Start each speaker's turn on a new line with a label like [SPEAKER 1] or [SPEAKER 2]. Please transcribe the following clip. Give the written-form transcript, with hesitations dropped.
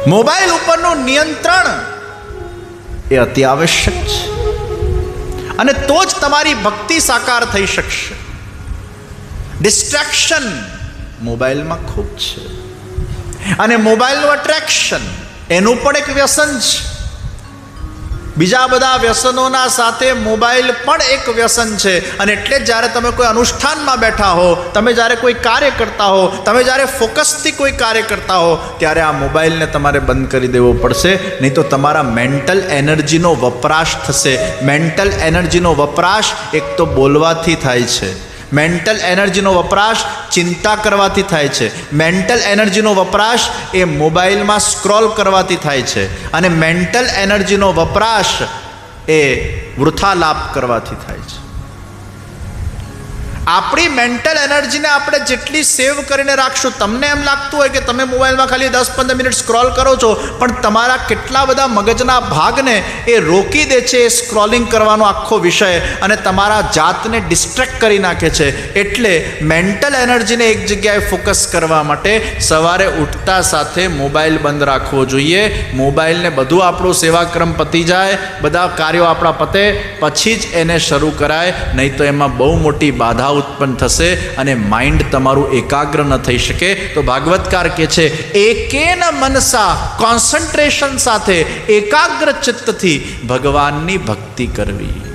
[SPEAKER 1] Mobile ઉપરનું નિયંત્રણ એ અતિ આવશ્યક છે, અને તો જ તમારી ભક્તિ સાકાર થઈ શકશે. ડિસ્ટ્રેક્શન મોબાઈલમાં ખૂબ છે, અને મોબાઈલનું અટ્રેક્શન એનું પણ એક વ્યસન છે. બીજા બધા વ્યસનોના સાથે મોબાઈલ પણ એક વ્યસન છે. અને એટલે જ જ્યારે તમે કોઈ અનુષ્ઠાનમાં બેઠા હો, તમે જ્યારે કોઈ કાર્ય કરતા હો, તમે જ્યારે ફોકસથી કોઈ કાર્ય કરતા હો, ત્યારે આ મોબાઈલને તમારે બંધ કરી દેવો પડશે, નહીં તો તમારા મેન્ટલ એનર્જીનો વપરાશ થશે. મેન્ટલ એનર્જીનો વપરાશ એક તો બોલવાથી થાય છે, મેન્ટલ એનર્જીનો વપરાશ ચિંતા કરવાથી થાય છે, મેન્ટલ એનર્જીનો વપરાશ એ મોબાઈલમાં સ્ક્રોલ કરવાથી થાય છે, અને મેન્ટલ એનર્જીનો વપરાશ એ વૃથા લાભ કરવાથી થાય છે. આપણી મેન્ટલ એનર્જીને આપણે જેટલી સેવ કરીને રાખશું, તમને એમ લાગતું હોય કે તમે મોબાઈલમાં ખાલી 10-15 મિનિટ સ્ક્રોલ કરો છો, પણ તમારા કેટલા બધા મગજના ભાગને એ રોકી દે છે એ સ્ક્રોલિંગ કરવાનો આખો વિષય, અને તમારા જાતને ડિસ્ટ્રેક્ટ કરી નાખે છે. એટલે મેન્ટલ એનર્જીને એક જગ્યાએ ફોકસ કરવા માટે સવારે ઉઠતા સાથે મોબાઈલ બંધ રાખવો જોઈએ. મોબાઈલને બધું આપણું સેવાક્રમ પતી જાય, બધા કાર્યો આપણા પતે પછી જ એને શરૂ કરાય, નહીં તો એમાં બહુ મોટી બાધા ઉત્પન્ન થશે અને માઇન્ડ તમારું એકાગ્ર ન થઈ શકે. તો ભાગવતકાર કહે છે, એકેન મનસા, કોન્સન્ટ્રેશન સાથે, એકાગ્ર ચિત્તથી ભગવાનની ભક્તિ કરવી.